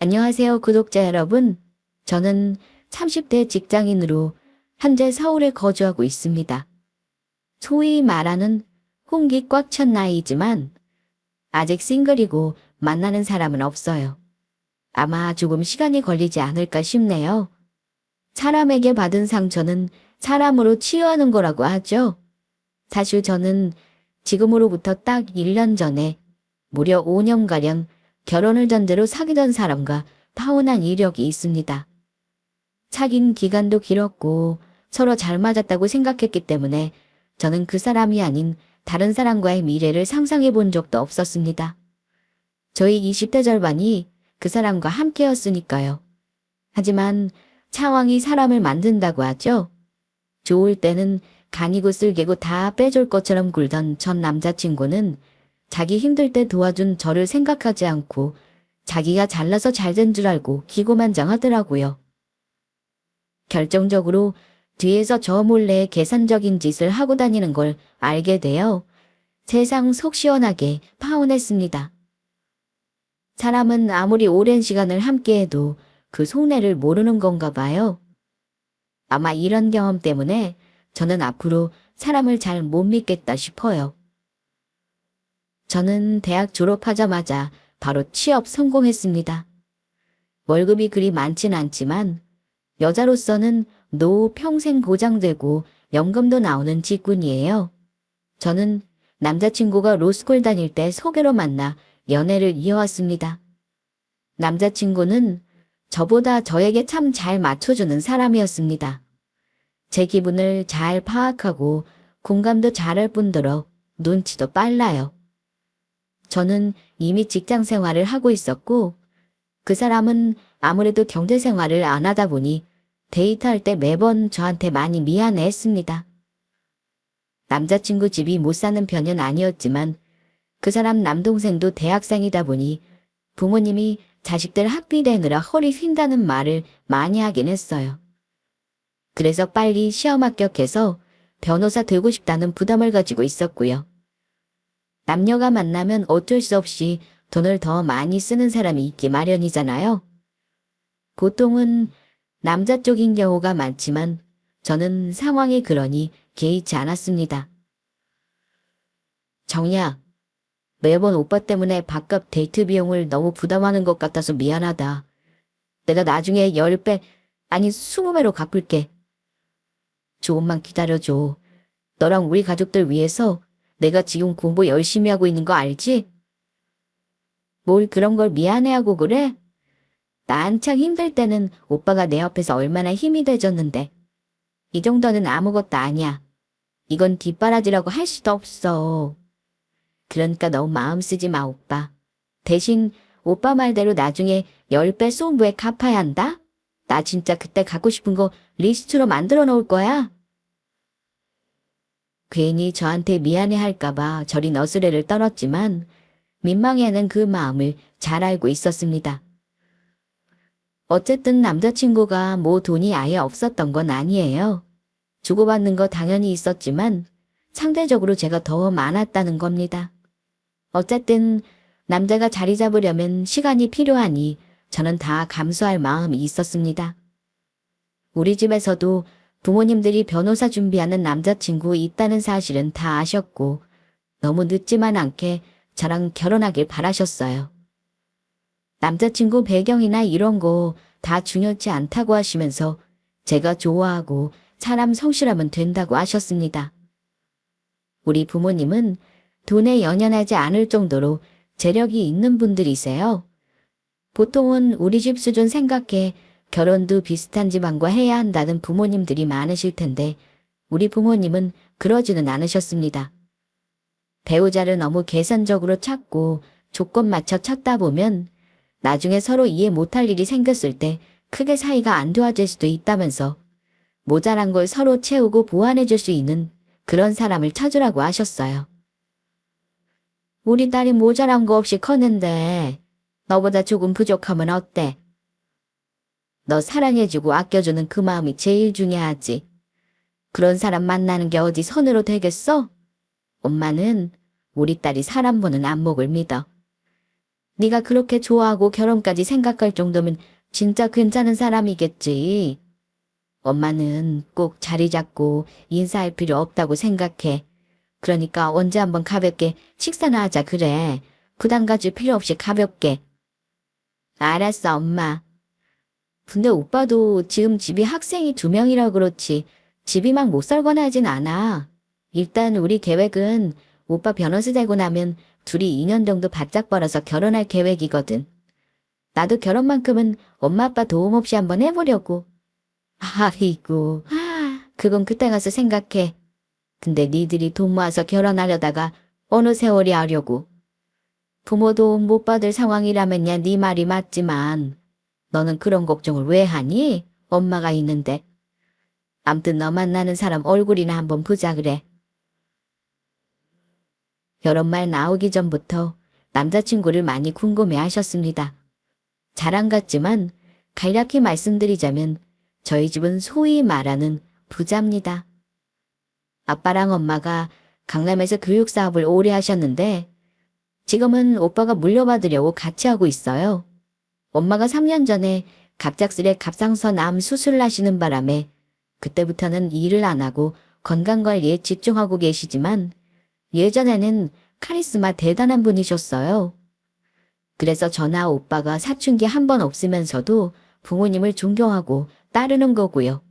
안녕하세요, 구독자 여러분. 저는 30대 직장인으로 현재 서울에 거주하고 있습니다. 소위 말하는 홍기 꽉 찬 나이지만 아직 싱글이고 만나는 사람은 없어요. 아마 조금 시간이 걸리지 않을까 싶네요. 사람에게 받은 상처는 사람으로 치유하는 거라고 하죠. 사실 저는 지금으로부터 딱 1년 전에 무려 5년가량 결혼을 전제로 사귀던 사람과 타혼한 이력이 있습니다. 사귄 기간도 길었고 서로 잘 맞았다고 생각했기 때문에 저는 그 사람이 아닌 다른 사람과의 미래를 상상해 본 적도 없었습니다. 저희 20대 절반이 그 사람과 함께였으니까요. 하지만 상황이 사람을 만든다고 하죠. 좋을 때는 간이고 쓸개고 다 빼줄 것처럼 굴던 전 남자친구는 자기 힘들 때 도와준 저를 생각하지 않고 자기가 잘나서 잘된 줄 알고 기고만장하더라고요. 결정적으로 뒤에서 저 몰래 계산적인 짓을 하고 다니는 걸 알게 되어 세상 속 시원하게 파혼했습니다. 사람은 아무리 오랜 시간을 함께해도 그 속내를 모르는 건가 봐요. 아마 이런 경험 때문에 저는 앞으로 사람을 잘 못 믿겠다 싶어요. 저는 대학 졸업하자마자 바로 취업 성공했습니다. 월급이 그리 많진 않지만 여자로서는 노후 평생 보장되고 연금도 나오는 직군이에요. 저는 남자친구가 로스쿨 다닐 때 소개로 만나 연애를 이어왔습니다. 남자친구는 저보다 저에게 참 잘 맞춰주는 사람이었습니다. 제 기분을 잘 파악하고 공감도 잘할 뿐더러 눈치도 빨라요. 저는 이미 직장 생활을 하고 있었고 그 사람은 아무래도 경제 생활을 안 하다 보니 데이트할 때 매번 저한테 많이 미안해했습니다. 남자친구 집이 못 사는 편은 아니었지만 그 사람 남동생도 대학생이다 보니 부모님이 자식들 학비 내느라 허리 휜다는 말을 많이 하긴 했어요. 그래서 빨리 시험 합격해서 변호사 되고 싶다는 부담을 가지고 있었고요. 남녀가 만나면 어쩔 수 없이 돈을 더 많이 쓰는 사람이 있기 마련이잖아요. 보통은 남자 쪽인 경우가 많지만 저는 상황이 그러니 개의치 않았습니다. 정야, 매번 오빠 때문에 밥값 데이트 비용을 너무 부담하는 것 같아서 미안하다. 내가 나중에 10배, 아니 20배로 갚을게. 조금만 기다려줘. 너랑 우리 가족들 위해서 내가 지금 공부 열심히 하고 있는 거 알지? 뭘 그런 걸 미안해하고 그래? 나 한창 힘들 때는 오빠가 내 옆에서 얼마나 힘이 돼줬는데. 이 정도는 아무것도 아니야. 이건 뒷바라지라고 할 수도 없어. 그러니까 너무 마음 쓰지 마, 오빠. 대신 오빠 말대로 나중에 10배 소부에 갚아야 한다? 나 진짜 그때 갖고 싶은 거 리스트로 만들어 놓을 거야. 괜히 저한테 미안해 할까봐 저리 너스레를 떨었지만 민망해하는 그 마음을 잘 알고 있었습니다. 어쨌든 남자친구가 뭐 돈이 아예 없었던 건 아니에요. 주고받는 거 당연히 있었지만 상대적으로 제가 더 많았다는 겁니다. 어쨌든 남자가 자리 잡으려면 시간이 필요하니 저는 다 감수할 마음이 있었습니다. 우리 집에서도 부모님들이 변호사 준비하는 남자친구 있다는 사실은 다 아셨고 너무 늦지만 않게 저랑 결혼하길 바라셨어요. 남자친구 배경이나 이런 거 다 중요치 않다고 하시면서 제가 좋아하고 사람 성실하면 된다고 하셨습니다. 우리 부모님은 돈에 연연하지 않을 정도로 재력이 있는 분들이세요. 보통은 우리 집 수준 생각해 결혼도 비슷한 집안과 해야 한다는 부모님들이 많으실 텐데 우리 부모님은 그러지는 않으셨습니다. 배우자를 너무 계산적으로 찾고 조건 맞춰 찾다 보면 나중에 서로 이해 못할 일이 생겼을 때 크게 사이가 안 좋아질 수도 있다면서 모자란 걸 서로 채우고 보완해 줄 수 있는 그런 사람을 찾으라고 하셨어요. 우리 딸이 모자란 거 없이 컸는데 너보다 조금 부족하면 어때? 너 사랑해주고 아껴주는 그 마음이 제일 중요하지. 그런 사람 만나는 게 어디 선으로 되겠어? 엄마는 우리 딸이 사람 보는 안목을 믿어. 네가 그렇게 좋아하고 결혼까지 생각할 정도면 진짜 괜찮은 사람이겠지. 엄마는 꼭 자리 잡고 인사할 필요 없다고 생각해. 그러니까 언제 한번 가볍게 식사나 하자 그래. 부담 가질 필요 없이 가볍게. 알았어, 엄마. 근데 오빠도 지금 집이 학생이 2명이라 그렇지 집이 막 못 살거나 하진 않아. 일단 우리 계획은 오빠 변호사 되고 나면 둘이 2년 정도 바짝 벌어서 결혼할 계획이거든. 나도 결혼만큼은 엄마 아빠 도움 없이 한번 해보려고. 아이고, 그건 그때 가서 생각해. 근데 니들이 돈 모아서 결혼하려다가 어느 세월이 하려고. 부모 도움 못 받을 상황이라면야 네 말이 맞지만 너는 그런 걱정을 왜 하니? 엄마가 있는데. 암튼 너 만나는 사람 얼굴이나 한번 보자 그래. 결혼 말 나오기 전부터 남자친구를 많이 궁금해 하셨습니다. 자랑 같지만 간략히 말씀드리자면 저희 집은 소위 말하는 부자입니다. 아빠랑 엄마가 강남에서 교육사업을 오래 하셨는데 지금은 오빠가 물려받으려고 같이 하고 있어요. 엄마가 3년 전에 갑작스레 갑상선 암 수술을 하시는 바람에 그때부터는 일을 안 하고 건강관리에 집중하고 계시지만 예전에는 카리스마 대단한 분이셨어요. 그래서 저나 오빠가 사춘기 한 번 없으면서도 부모님을 존경하고 따르는 거고요.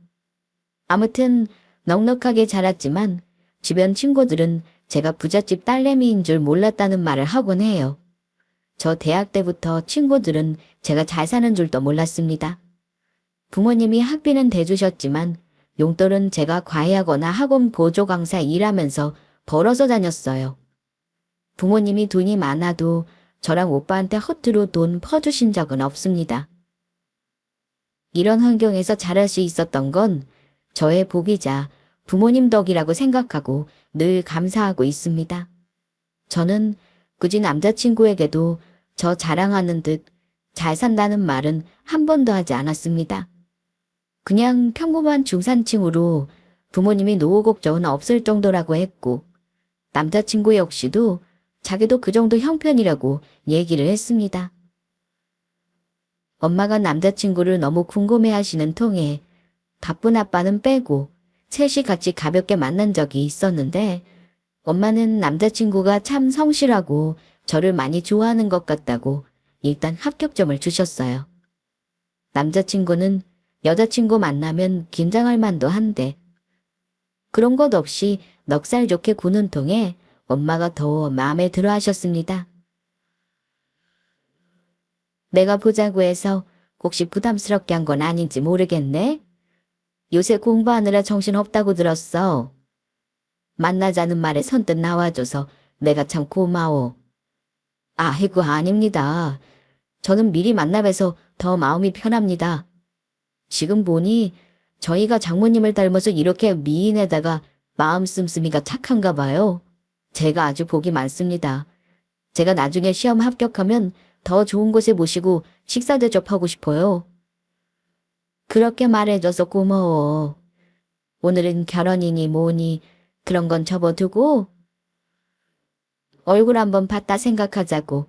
아무튼 넉넉하게 자랐지만 주변 친구들은 제가 부잣집 딸내미인 줄 몰랐다는 말을 하곤 해요. 저 대학 때부터 친구들은 제가 잘 사는 줄도 몰랐습니다. 부모님이 학비는 대주셨지만 용돈은 제가 과외하거나 학원 보조 강사 일하면서 벌어서 다녔어요. 부모님이 돈이 많아도 저랑 오빠한테 허투루 돈 퍼주신 적은 없습니다. 이런 환경에서 자랄 수 있었던 건 저의 복이자 부모님 덕이라고 생각하고 늘 감사하고 있습니다. 저는 굳이 남자친구에게도 저 자랑하는 듯 잘 산다는 말은 한 번도 하지 않았습니다. 그냥 평범한 중산층으로 부모님이 노후 걱정은 없을 정도라고 했고 남자친구 역시도 자기도 그 정도 형편이라고 얘기를 했습니다. 엄마가 남자친구를 너무 궁금해하시는 통에 바쁜 아빠는 빼고 셋이 같이 가볍게 만난 적이 있었는데 엄마는 남자친구가 참 성실하고 저를 많이 좋아하는 것 같다고 일단 합격점을 주셨어요. 남자친구는 여자친구 만나면 긴장할 만도 한데 그런 것 없이 넉살 좋게 구는 통에 엄마가 더 마음에 들어 하셨습니다. 내가 보자고 해서 혹시 부담스럽게 한 건 아닌지 모르겠네. 요새 공부하느라 정신없다고 들었어. 만나자는 말에 선뜻 나와줘서 내가 참 고마워. 아이고 아닙니다. 저는 미리 만나뵈서 더 마음이 편합니다. 지금 보니 저희가 장모님을 닮아서 이렇게 미인에다가 마음 씀씀이가 착한가 봐요. 제가 아주 복이 많습니다. 제가 나중에 시험 합격하면 더 좋은 곳에 모시고 식사 대접하고 싶어요. 그렇게 말해줘서 고마워. 오늘은 결혼이니 뭐니 그런 건 접어두고 얼굴 한번 봤다 생각하자고.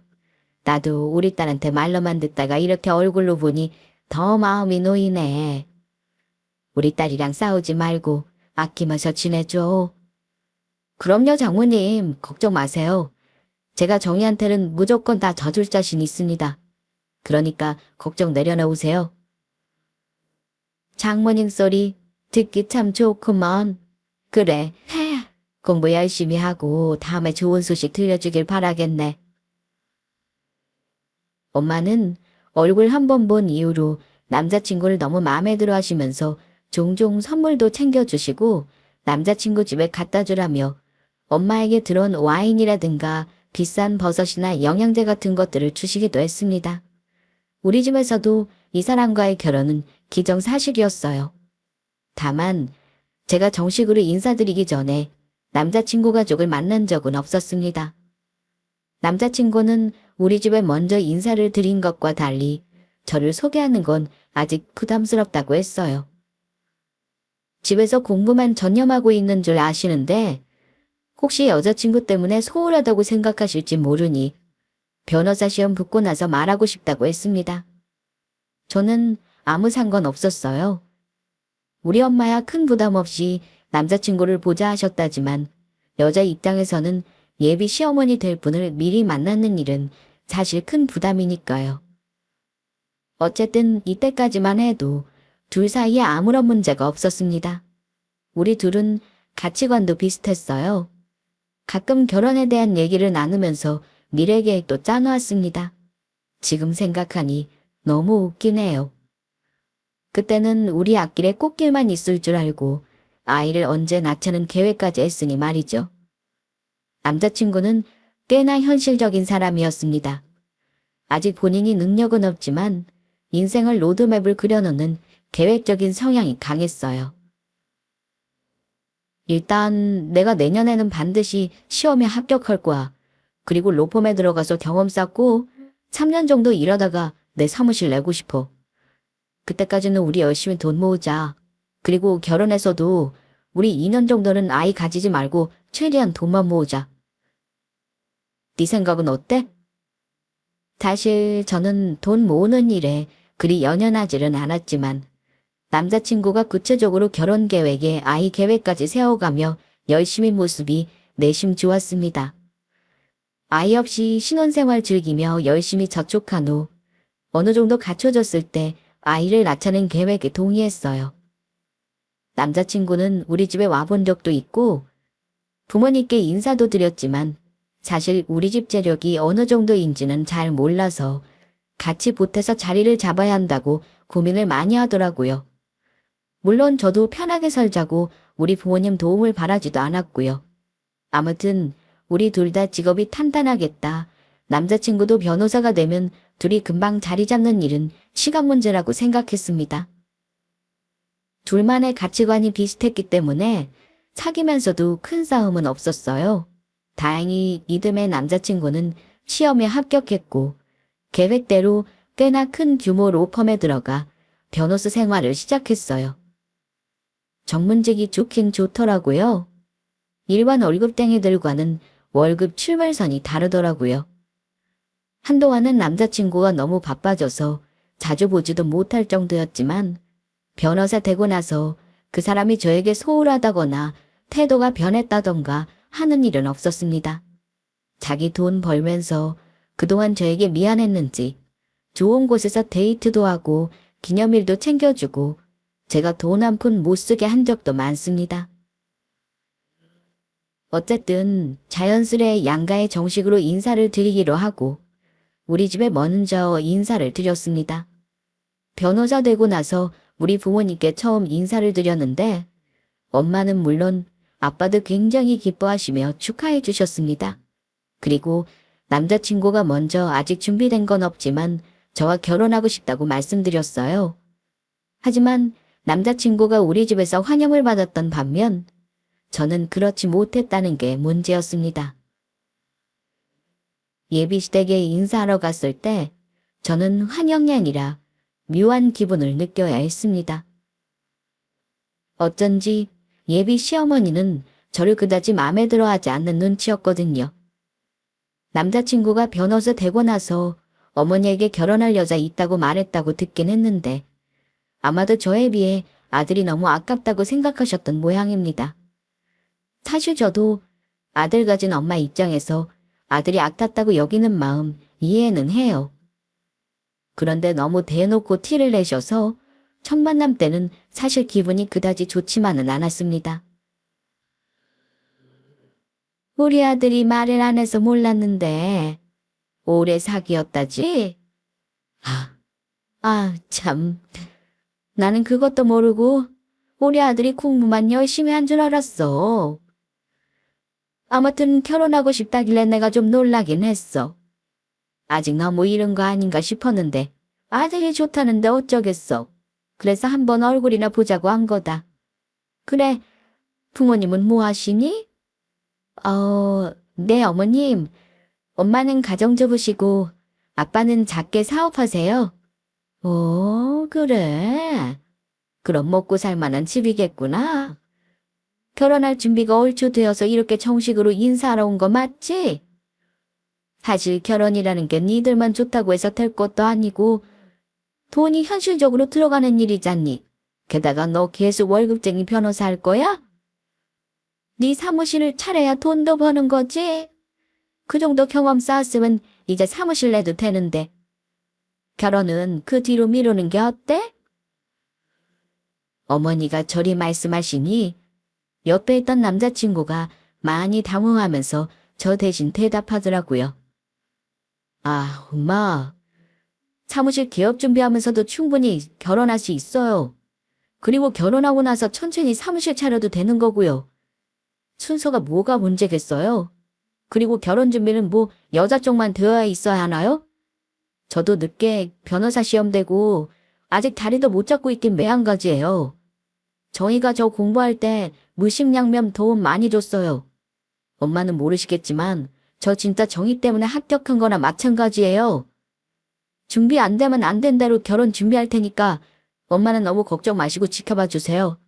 나도 우리 딸한테 말로만 듣다가 이렇게 얼굴로 보니 더 마음이 놓이네. 우리 딸이랑 싸우지 말고 아끼면서 지내줘. 그럼요 장모님 걱정 마세요. 제가 정희한테는 무조건 다 져줄 자신 있습니다. 그러니까 걱정 내려놓으세요. 장모님 소리 듣기 참 좋구먼. 그래, 공부 열심히 하고 다음에 좋은 소식 들려주길 바라겠네. 엄마는 얼굴 한 번 본 이후로 남자친구를 너무 마음에 들어 하시면서 종종 선물도 챙겨주시고 남자친구 집에 갖다 주라며 엄마에게 들어온 와인이라든가 비싼 버섯이나 영양제 같은 것들을 주시기도 했습니다. 우리 집에서도 이 사람과의 결혼은 기정사실이었어요. 다만 제가 정식으로 인사드리기 전에 남자친구 가족을 만난 적은 없었습니다. 남자친구는 우리 집에 먼저 인사를 드린 것과 달리 저를 소개하는 건 아직 부담스럽다고 했어요. 집에서 공부만 전념하고 있는 줄 아시는데 혹시 여자친구 때문에 소홀하다고 생각하실지 모르니 변호사 시험 붙고 나서 말하고 싶다고 했습니다. 저는 아무 상관 없었어요. 우리 엄마야 큰 부담 없이 남자친구를 보자 하셨다지만 여자 입장에서는 예비 시어머니 될 분을 미리 만나는 일은 사실 큰 부담이니까요. 어쨌든 이때까지만 해도 둘 사이에 아무런 문제가 없었습니다. 우리 둘은 가치관도 비슷했어요. 가끔 결혼에 대한 얘기를 나누면서 미래 계획도 짜놓았습니다. 지금 생각하니 너무 웃기네요. 그때는 우리 앞길에 꽃길만 있을 줄 알고 아이를 언제 낳자는 계획까지 했으니 말이죠. 남자친구는 꽤나 현실적인 사람이었습니다. 아직 본인이 능력은 없지만 인생을 로드맵을 그려놓는 계획적인 성향이 강했어요. 일단 내가 내년에는 반드시 시험에 합격할 거야. 그리고 로펌에 들어가서 경험 쌓고 3년 정도 일하다가 내 사무실 내고 싶어. 그때까지는 우리 열심히 돈 모으자. 그리고 결혼해서도 우리 2년 정도는 아이 가지지 말고 최대한 돈만 모으자. 네 생각은 어때? 사실 저는 돈 모으는 일에 그리 연연하지는 않았지만 남자친구가 구체적으로 결혼 계획에 아이 계획까지 세워가며 열심히 모습이 내심 좋았습니다. 아이 없이 신혼생활 즐기며 열심히 저축한 후 어느 정도 갖춰졌을 때 아이를 낳자는 계획에 동의했어요. 남자친구는 우리 집에 와본 적도 있고 부모님께 인사도 드렸지만 사실 우리 집 재력이 어느 정도인지는 잘 몰라서 같이 보태서 자리를 잡아야 한다고 고민을 많이 하더라고요. 물론 저도 편하게 살자고 우리 부모님 도움을 바라지도 않았고요. 아무튼 우리 둘 다 직업이 탄탄하겠다. 남자친구도 변호사가 되면 둘이 금방 자리 잡는 일은 시간 문제라고 생각했습니다. 둘만의 가치관이 비슷했기 때문에 사귀면서도 큰 싸움은 없었어요. 다행히 이듬해 남자친구는 시험에 합격했고 계획대로 꽤나 큰 규모 로펌에 들어가 변호사 생활을 시작했어요. 전문직이 좋긴 좋더라고요. 일반 월급쟁이들과는 월급 출발선이 다르더라고요. 한동안은 남자친구가 너무 바빠져서 자주 보지도 못할 정도였지만 변호사 되고 나서 그 사람이 저에게 소홀하다거나 태도가 변했다던가 하는 일은 없었습니다. 자기 돈 벌면서 그동안 저에게 미안했는지 좋은 곳에서 데이트도 하고 기념일도 챙겨주고 제가 돈 한 푼 못 쓰게 한 적도 많습니다. 어쨌든 자연스레 양가에 정식으로 인사를 드리기로 하고 우리 집에 먼저 인사를 드렸습니다. 변호사 되고 나서 우리 부모님께 처음 인사를 드렸는데 엄마는 물론 아빠도 굉장히 기뻐하시며 축하해 주셨습니다. 그리고 남자친구가 먼저 아직 준비된 건 없지만 저와 결혼하고 싶다고 말씀드렸어요. 하지만 남자친구가 우리 집에서 환영을 받았던 반면 저는 그렇지 못했다는 게 문제였습니다. 예비시댁에 인사하러 갔을 때 저는 환영이 아니라 묘한 기분을 느껴야 했습니다. 어쩐지 예비 시어머니는 저를 그다지 마음에 들어하지 않는 눈치였거든요. 남자친구가 변호사 되고 나서 어머니에게 결혼할 여자 있다고 말했다고 듣긴 했는데 아마도 저에 비해 아들이 너무 아깝다고 생각하셨던 모양입니다. 사실 저도 아들 가진 엄마 입장에서 아들이 아깝다고 여기는 마음 이해는 해요. 그런데 너무 대놓고 티를 내셔서 첫 만남 때는 사실 기분이 그다지 좋지만은 않았습니다. 우리 아들이 말을 안 해서 몰랐는데 오래 사귀었다지? 참. 나는 그것도 모르고 우리 아들이 공부만 열심히 한 줄 알았어. 아무튼 결혼하고 싶다길래 내가 좀 놀라긴 했어. 아직 너무 이른 거 아닌가 싶었는데 아들이 좋다는데 어쩌겠어. 그래서 한번 얼굴이나 보자고 한 거다. 그래, 부모님은 뭐 하시니? 네 어머님. 엄마는 가정주부시고 아빠는 작게 사업하세요. 오, 그래. 그럼 먹고 살 만한 집이겠구나. 결혼할 준비가 얼추 되어서 이렇게 정식으로 인사하러 온 거 맞지? 사실 결혼이라는 게 니들만 좋다고 해서 될 것도 아니고 돈이 현실적으로 들어가는 일이잖니. 게다가 너 계속 월급쟁이 변호사 할 거야? 네 사무실을 차려야 돈도 버는 거지. 그 정도 경험 쌓았으면 이제 사무실 내도 되는데. 결혼은 그 뒤로 미루는 게 어때? 어머니가 저리 말씀하시니 옆에 있던 남자친구가 많이 당황하면서 저 대신 대답하더라고요. 아, 엄마. 사무실 개업 준비하면서도 충분히 결혼할 수 있어요. 그리고 결혼하고 나서 천천히 사무실 차려도 되는 거고요. 순서가 뭐가 문제겠어요? 그리고 결혼 준비는 뭐 여자 쪽만 되어야 있어야 하나요? 저도 늦게 변호사 시험 되고 아직 다리도 못 잡고 있긴 매한가지예요. 저희가 저 공부할 때 무심양면 도움 많이 줬어요. 엄마는 모르시겠지만 저 진짜 정의 때문에 합격한 거나 마찬가지예요. 준비 안 되면 안 된 대로 결혼 준비할 테니까 엄마는 너무 걱정 마시고 지켜봐 주세요.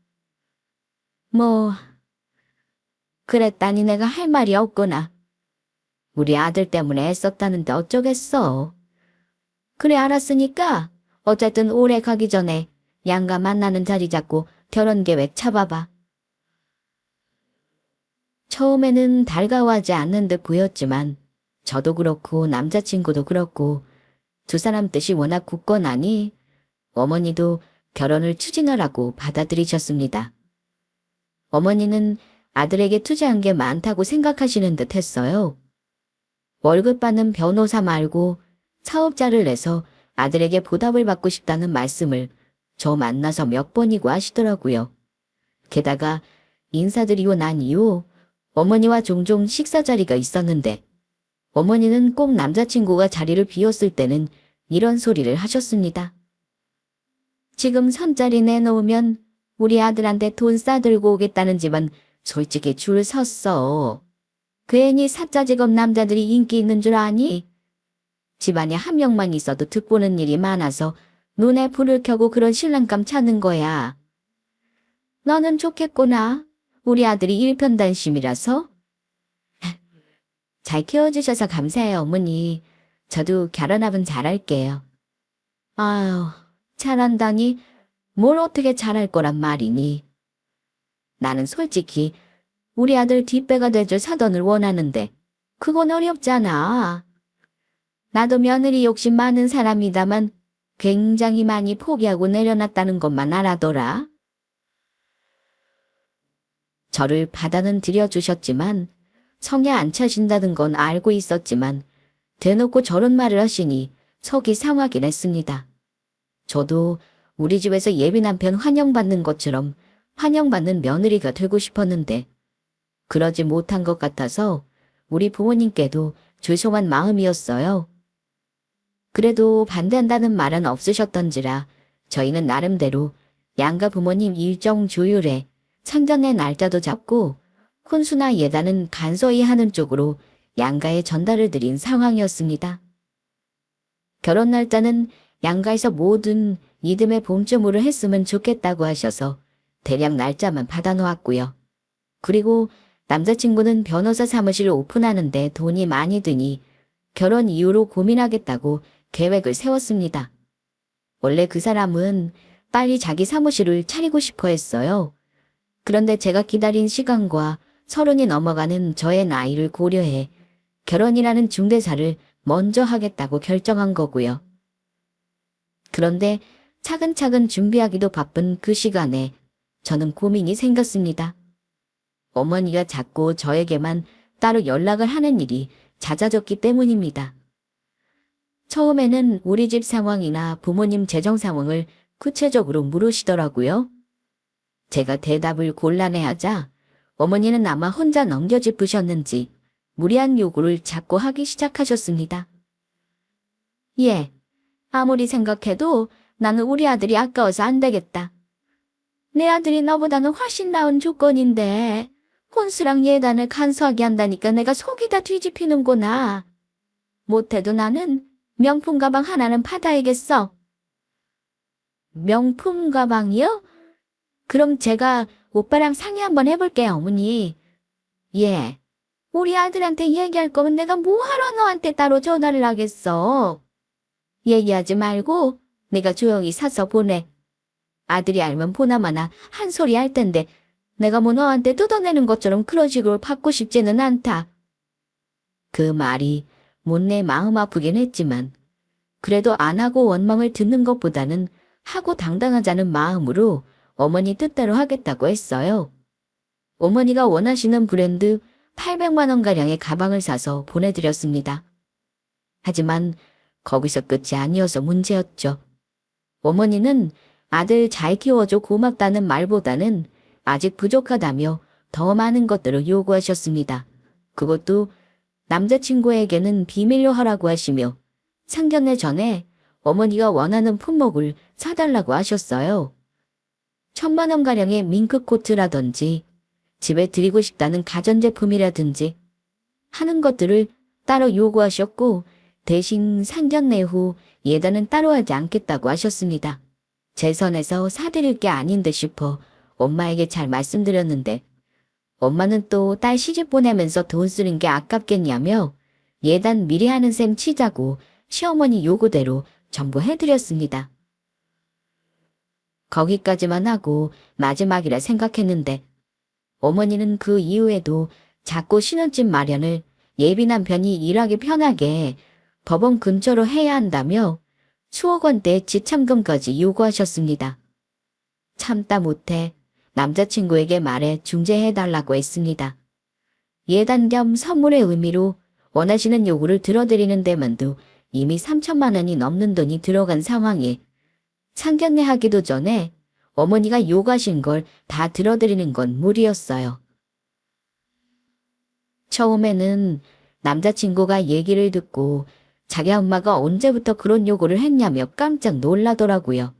뭐 그랬다니 내가 할 말이 없구나. 우리 아들 때문에 애썼다는데 어쩌겠어. 그래 알았으니까 어쨌든 올해 가기 전에 양가 만나는 자리 잡고 결혼 계획 잡아봐. 처음에는 달가워하지 않는 듯 보였지만 저도 그렇고 남자친구도 그렇고 두 사람 뜻이 워낙 굳건하니 어머니도 결혼을 추진하라고 받아들이셨습니다. 어머니는 아들에게 투자한 게 많다고 생각하시는 듯 했어요. 월급 받는 변호사 말고 사업자를 내서 아들에게 보답을 받고 싶다는 말씀을 저 만나서 몇 번이고 하시더라고요. 게다가 인사드리고 난 이후 어머니와 종종 식사 자리가 있었는데 어머니는 꼭 남자친구가 자리를 비웠을 때는 이런 소리를 하셨습니다. 지금 선자리 내놓으면 우리 아들한테 돈 싸들고 오겠다는 집은 솔직히 줄 섰어. 괜히 사짜 직업 남자들이 인기 있는 줄 아니? 집안에 한 명만 있어도 득보는 일이 많아서 눈에 불을 켜고 그런 신랑감 찾는 거야. 너는 좋겠구나. 우리 아들이 일편단심이라서. 잘 키워주셔서 감사해요, 어머니. 저도 결혼하면 잘할게요. 아유, 잘한다니 뭘 어떻게 잘할 거란 말이니. 나는 솔직히 우리 아들 뒷배가 돼줄 사돈을 원하는데 그건 어렵잖아. 나도 며느리 욕심 많은 사람이다만 굉장히 많이 포기하고 내려놨다는 것만 알아둬라. 저를 받아는 들여주셨지만 성에 안 차신다는 건 알고 있었지만 대놓고 저런 말을 하시니 속이 상하긴 했습니다. 저도 우리 집에서 예비 남편 환영받는 것처럼 환영받는 며느리가 되고 싶었는데 그러지 못한 것 같아서 우리 부모님께도 죄송한 마음이었어요. 그래도 반대한다는 말은 없으셨던지라 저희는 나름대로 양가 부모님 일정 조율에 상견례 날짜도 잡고 혼수나 예단은 간소히 하는 쪽으로 양가에 전달을 드린 상황이었습니다. 결혼 날짜는 양가에서 모든 이듬해 봄쯤으로 했으면 좋겠다고 하셔서 대략 날짜만 받아놓았고요. 그리고 남자친구는 변호사 사무실을 오픈하는데 돈이 많이 드니 결혼 이후로 고민하겠다고 계획을 세웠습니다. 원래 그 사람은 빨리 자기 사무실을 차리고 싶어 했어요. 그런데 제가 기다린 시간과 30이 넘어가는 저의 나이를 고려해 결혼이라는 중대사를 먼저 하겠다고 결정한 거고요. 그런데 차근차근 준비하기도 바쁜 그 시간에 저는 고민이 생겼습니다. 어머니가 자꾸 저에게만 따로 연락을 하는 일이 잦아졌기 때문입니다. 처음에는 우리 집 상황이나 부모님 재정 상황을 구체적으로 물으시더라고요. 제가 대답을 곤란해하자 어머니는 아마 혼자 넘겨짚으셨는지 무리한 요구를 자꾸 하기 시작하셨습니다. 예, 아무리 생각해도 나는 우리 아들이 아까워서 안 되겠다. 내 아들이 너보다는 훨씬 나은 조건인데 혼수랑 예단을 간소하게 한다니까 내가 속이 다 뒤집히는구나. 못해도 나는 명품 가방 하나는 받아야겠어. 명품 가방이요? 그럼 제가 오빠랑 상의 한번 해볼게요, 어머니. 예, 우리 아들한테 얘기할 거면 내가 뭐하러 너한테 따로 전화를 하겠어. 얘기하지 말고 내가 조용히 사서 보내. 아들이 알면 보나마나 한 소리 할 텐데 내가 뭐 너한테 뜯어내는 것처럼 그런 식으로 받고 싶지는 않다. 그 말이 못내 마음 아프긴 했지만 그래도 안 하고 원망을 듣는 것보다는 하고 당당하자는 마음으로 어머니 뜻대로 하겠다고 했어요. 어머니가 원하시는 브랜드 800만 원가량의 가방을 사서 보내드렸습니다. 하지만 거기서 끝이 아니어서 문제였죠. 어머니는 아들 잘 키워줘 고맙다는 말보다는 아직 부족하다며 더 많은 것들을 요구하셨습니다. 그것도 남자친구에게는 비밀로 하라고 하시며 상견례 전에 어머니가 원하는 품목을 사달라고 하셨어요. 1,000만 원가량의 밍크코트라든지 집에 드리고 싶다는 가전제품이라든지 하는 것들을 따로 요구하셨고 대신 상견례 후 예단은 따로 하지 않겠다고 하셨습니다. 제 선에서 사드릴 게 아닌데 싶어 엄마에게 잘 말씀드렸는데 엄마는 또 딸 시집 보내면서 돈 쓰는 게 아깝겠냐며 예단 미리 하는 셈 치자고 시어머니 요구대로 전부 해드렸습니다. 거기까지만 하고 마지막이라 생각했는데 어머니는 그 이후에도 자꾸 신혼집 마련을 예비 남편이 일하기 편하게 법원 근처로 해야 한다며 수억 원대 지참금까지 요구하셨습니다. 참다 못해 남자친구에게 말해 중재해달라고 했습니다. 예단 겸 선물의 의미로 원하시는 요구를 들어드리는 데만도 이미 3천만 원이 넘는 돈이 들어간 상황에 상견례 하기도 전에 어머니가 요구하신 걸 다 들어드리는 건 무리였어요. 처음에는 남자친구가 얘기를 듣고 자기 엄마가 언제부터 그런 요구를 했냐며 깜짝 놀라더라고요.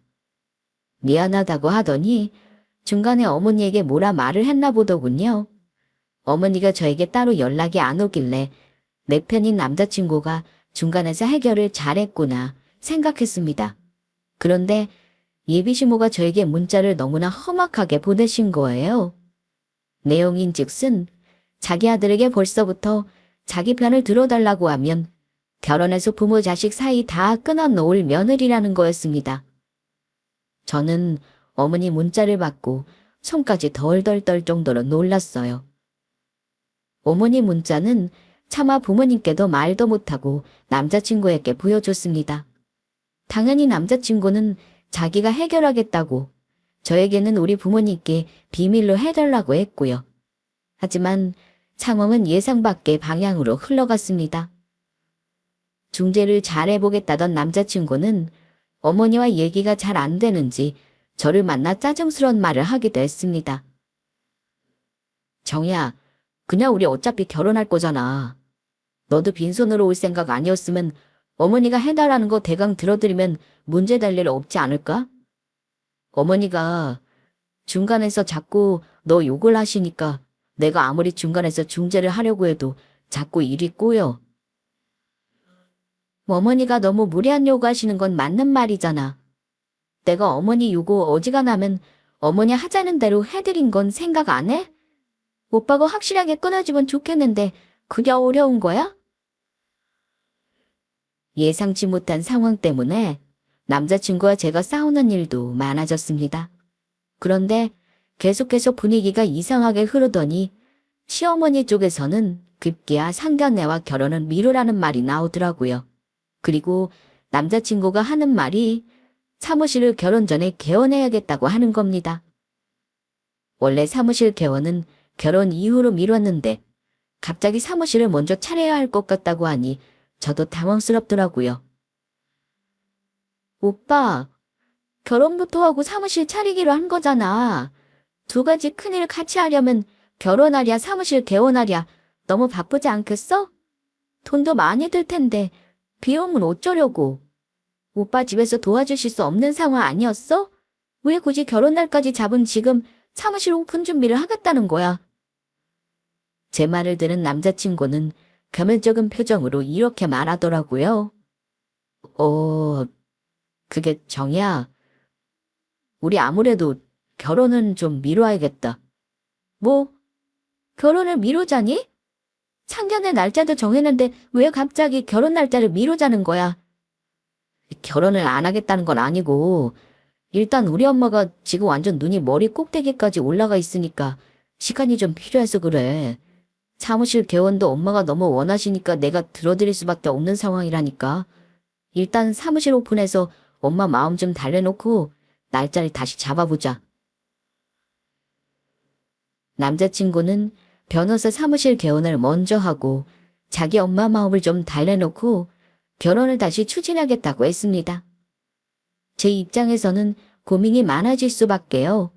미안하다고 하더니 중간에 어머니에게 뭐라 말을 했나 보더군요. 어머니가 저에게 따로 연락이 안 오길래 내 편인 남자친구가 중간에서 해결을 잘했구나 생각했습니다. 그런데 예비시모가 저에게 문자를 너무나 험악하게 보내신 거예요. 내용인즉슨 자기 아들에게 벌써부터 자기 편을 들어달라고 하면 결혼해서 부모 자식 사이 다 끊어놓을 며느리라는 거였습니다. 저는 어머니 문자를 받고 손까지 덜덜 떨 정도로 놀랐어요. 어머니 문자는 차마 부모님께도 말도 못하고 남자친구에게 보여줬습니다. 당연히 남자친구는 자기가 해결하겠다고 저에게는 우리 부모님께 비밀로 해달라고 했고요. 하지만 상황은 예상 밖의 방향으로 흘러갔습니다. 중재를 잘해보겠다던 남자친구는 어머니와 얘기가 잘 안 되는지 저를 만나 짜증스러운 말을 하기도 했습니다. 정희야, 그냥 우리 어차피 결혼할 거잖아. 너도 빈손으로 올 생각 아니었으면 어머니가 해달라는 거 대강 들어드리면 문제될 일 없지 않을까? 어머니가 중간에서 자꾸 너 욕을 하시니까 내가 아무리 중간에서 중재를 하려고 해도 자꾸 일이 꼬여. 어머니가 너무 무리한 요구하시는 건 맞는 말이잖아. 내가 어머니 요구 어지간하면 어머니 하자는 대로 해드린 건 생각 안 해? 오빠가 확실하게 끊어주면 좋겠는데 그게 어려운 거야? 예상치 못한 상황 때문에 남자친구와 제가 싸우는 일도 많아졌습니다. 그런데 계속해서 분위기가 이상하게 흐르더니 시어머니 쪽에서는 급기야 상견례와 결혼을 미루라는 말이 나오더라고요. 그리고 남자친구가 하는 말이 사무실을 결혼 전에 개원해야겠다고 하는 겁니다. 원래 사무실 개원은 결혼 이후로 미뤘는데 갑자기 사무실을 먼저 차려야 할 것 같다고 하니 저도 당황스럽더라고요. 오빠, 결혼부터 하고 사무실 차리기로 한 거잖아. 두 가지 큰일 같이 하려면 결혼하랴 사무실 개원하랴 너무 바쁘지 않겠어? 돈도 많이 들 텐데 비용은 어쩌려고. 오빠 집에서 도와주실 수 없는 상황 아니었어? 왜 굳이 결혼날까지 잡은 지금 사무실 오픈 준비를 하겠다는 거야? 제 말을 들은 남자친구는 겸연쩍은 표정으로 이렇게 말하더라고요. 그게 정이야. 우리 아무래도 결혼은 좀 미뤄야겠다. 뭐? 결혼을 미루자니? 상견례 날짜도 정했는데 왜 갑자기 결혼 날짜를 미루자는 거야? 결혼을 안 하겠다는 건 아니고 일단 우리 엄마가 지금 완전 눈이 머리 꼭대기까지 올라가 있으니까 시간이 좀 필요해서 그래. 사무실 개원도 엄마가 너무 원하시니까 내가 들어드릴 수밖에 없는 상황이라니까. 일단 사무실 오픈해서 엄마 마음 좀 달래놓고 날짜를 다시 잡아보자. 남자친구는 변호사 사무실 개원을 먼저 하고 자기 엄마 마음을 좀 달래놓고 결혼을 다시 추진하겠다고 했습니다. 제 입장에서는 고민이 많아질 수밖에요.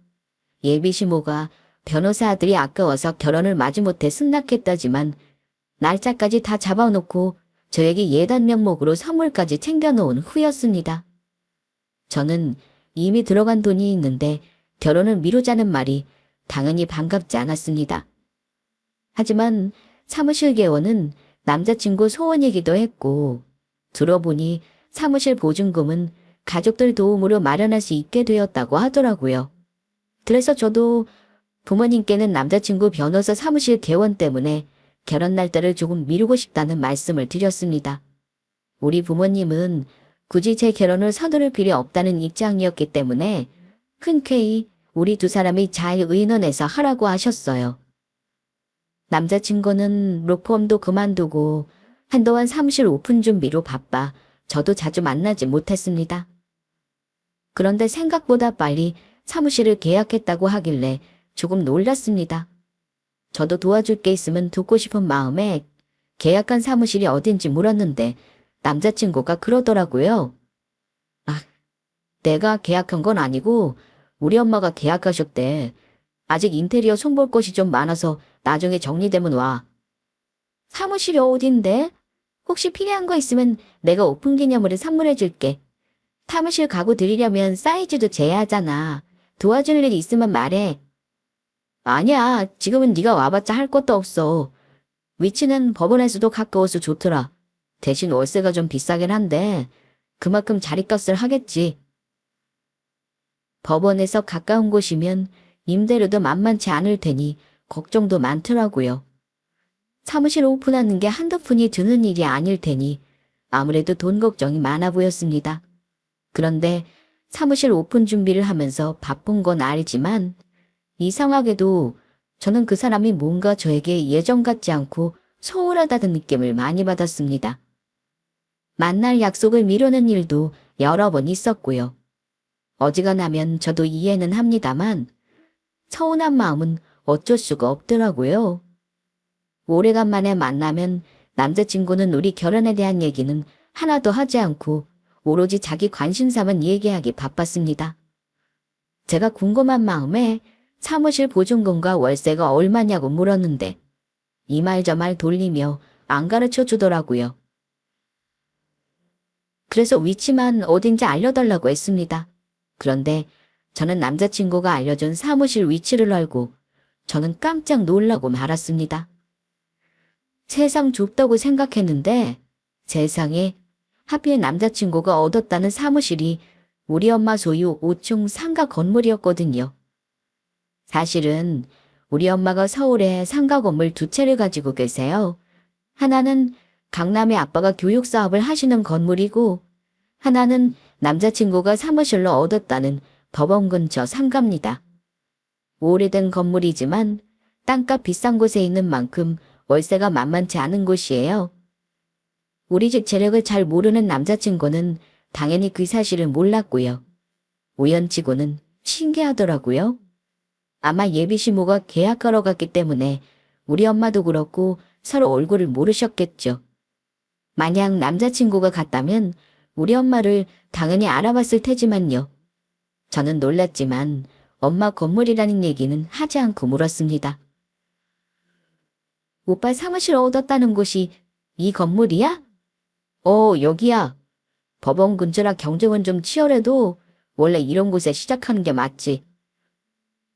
예비 시모가 변호사 아들이 아까워서 결혼을 마지못해 승낙했다지만 날짜까지 다 잡아놓고 저에게 예단 명목으로 선물까지 챙겨놓은 후였습니다. 저는 이미 들어간 돈이 있는데 결혼을 미루자는 말이 당연히 반갑지 않았습니다. 하지만 사무실 개원은 남자친구 소원이기도 했고 들어보니 사무실 보증금은 가족들 도움으로 마련할 수 있게 되었다고 하더라고요. 그래서 저도 부모님께는 남자친구 변호사 사무실 개원 때문에 결혼 날짜를 조금 미루고 싶다는 말씀을 드렸습니다. 우리 부모님은 굳이 제 결혼을 서두를 필요 없다는 입장이었기 때문에 흔쾌히 우리 두 사람이 잘 의논해서 하라고 하셨어요. 남자친구는 로펌도 그만두고 한동안 사무실 오픈 준비로 바빠 저도 자주 만나지 못했습니다. 그런데 생각보다 빨리 사무실을 계약했다고 하길래 조금 놀랐습니다. 저도 도와줄 게 있으면 돕고 싶은 마음에 계약한 사무실이 어딘지 물었는데 남자친구가 그러더라고요. 아, 내가 계약한 건 아니고 우리 엄마가 계약하셨대. 아직 인테리어 손볼 것이 좀 많아서 나중에 정리되면 와. 사무실이 어딘데? 혹시 필요한 거 있으면 내가 오픈 기념으로 선물해 줄게. 사무실 가구 드리려면 사이즈도 제외하잖아. 도와줄 일 있으면 말해. 아니야, 지금은 네가 와봤자 할 것도 없어. 위치는 법원에서도 가까워서 좋더라. 대신 월세가 좀 비싸긴 한데 그만큼 자리값을 하겠지. 법원에서 가까운 곳이면 임대료도 만만치 않을 테니 걱정도 많더라고요. 사무실 오픈하는 게 한두 푼이 드는 일이 아닐 테니 아무래도 돈 걱정이 많아 보였습니다. 그런데 사무실 오픈 준비를 하면서 바쁜 건 알지만 이상하게도 저는 그 사람이 뭔가 저에게 예전 같지 않고 소홀하다는 느낌을 많이 받았습니다. 만날 약속을 미루는 일도 여러 번 있었고요. 어지간하면 저도 이해는 합니다만 서운한 마음은 어쩔 수가 없더라고요. 오래간만에 만나면 남자친구는 우리 결혼에 대한 얘기는 하나도 하지 않고 오로지 자기 관심사만 얘기하기 바빴습니다. 제가 궁금한 마음에 사무실 보증금과 월세가 얼마냐고 물었는데 이 말 저 말 돌리며 안 가르쳐 주더라고요. 그래서 위치만 어딘지 알려달라고 했습니다. 그런데 저는 남자친구가 알려준 사무실 위치를 알고 저는 깜짝 놀라고 말았습니다. 세상 좁다고 생각했는데 세상에 하필 남자친구가 얻었다는 사무실이 우리 엄마 소유 5층 상가 건물이었거든요. 사실은 우리 엄마가 서울에 상가 건물 두 채를 가지고 계세요. 하나는 강남에 아빠가 교육 사업을 하시는 건물이고 하나는 남자친구가 사무실로 얻었다는 법원 근처 상가입니다. 오래된 건물이지만 땅값 비싼 곳에 있는 만큼 월세가 만만치 않은 곳이에요. 우리 집 재력을 잘 모르는 남자친구는 당연히 그 사실을 몰랐고요. 우연치고는 신기하더라고요. 아마 예비 시모가 계약하러 갔기 때문에 우리 엄마도 그렇고 서로 얼굴을 모르셨겠죠. 만약 남자친구가 갔다면 우리 엄마를 당연히 알아봤을 테지만요. 저는 놀랐지만 엄마 건물이라는 얘기는 하지 않고 물었습니다. 오빠 사무실 얻었다는 곳이 이 건물이야? 여기야. 법원 근처라 경쟁은 좀 치열해도 원래 이런 곳에 시작하는 게 맞지.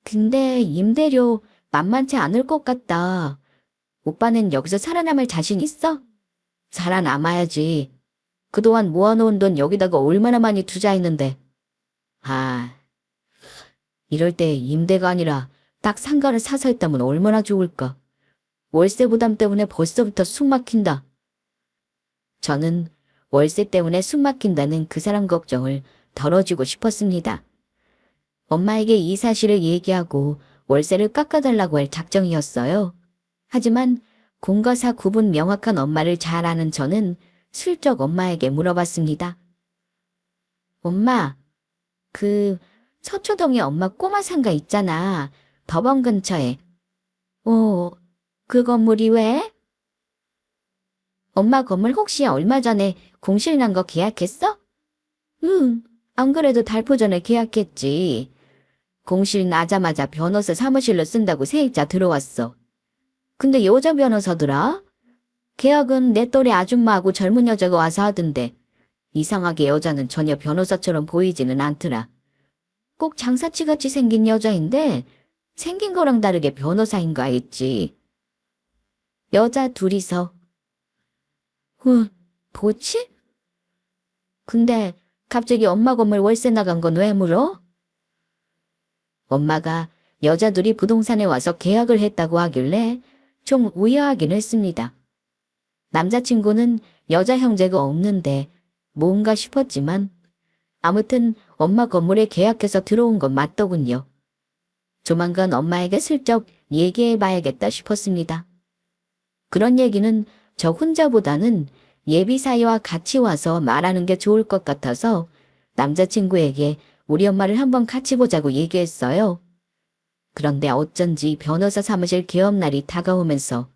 근데 임대료 만만치 않을 것 같다. 오빠는 여기서 살아남을 자신 있어? 살아남아야지. 그동안 모아놓은 돈 여기다가 얼마나 많이 투자했는데. 이럴 때 임대가 아니라 딱 상가를 사서 했다면 얼마나 좋을까. 월세 부담 때문에 벌써부터 숨 막힌다. 저는 월세 때문에 숨 막힌다는 그 사람 걱정을 덜어주고 싶었습니다. 엄마에게 이 사실을 얘기하고 월세를 깎아달라고 할 작정이었어요. 하지만 공과 사 구분 명확한 엄마를 잘 아는 저는 슬쩍 엄마에게 물어봤습니다. 엄마, 그 서초동에 엄마 꼬마 상가 있잖아. 법원 근처에. 그 건물이 왜? 엄마 건물 혹시 얼마 전에 공실 난 거 계약했어? 응, 안 그래도 달포 전에 계약했지. 공실 나자마자 변호사 사무실로 쓴다고 세입자 들어왔어. 근데 여자 변호사더라? 계약은 내 또래 아줌마하고 젊은 여자가 와서 하던데 이상하게 여자는 전혀 변호사처럼 보이지는 않더라. 꼭 장사치같이 생긴 여자인데 생긴 거랑 다르게 변호사인가 했지. 여자 둘이서. 뭐지? 근데 갑자기 엄마 건물 월세 나간 건 왜 물어? 엄마가 여자들이 부동산에 와서 계약을 했다고 하길래 좀 의아하긴 했습니다. 남자친구는 여자 형제가 없는데 뭔가 싶었지만 아무튼 엄마 건물에 계약해서 들어온 건 맞더군요. 조만간 엄마에게 슬쩍 얘기해봐야겠다 싶었습니다. 그런 얘기는 저 혼자보다는 예비사위와 같이 와서 말하는 게 좋을 것 같아서 남자친구에게 우리 엄마를 한번 같이 보자고 얘기했어요. 그런데 어쩐지 변호사 사무실 개업날이 다가오면서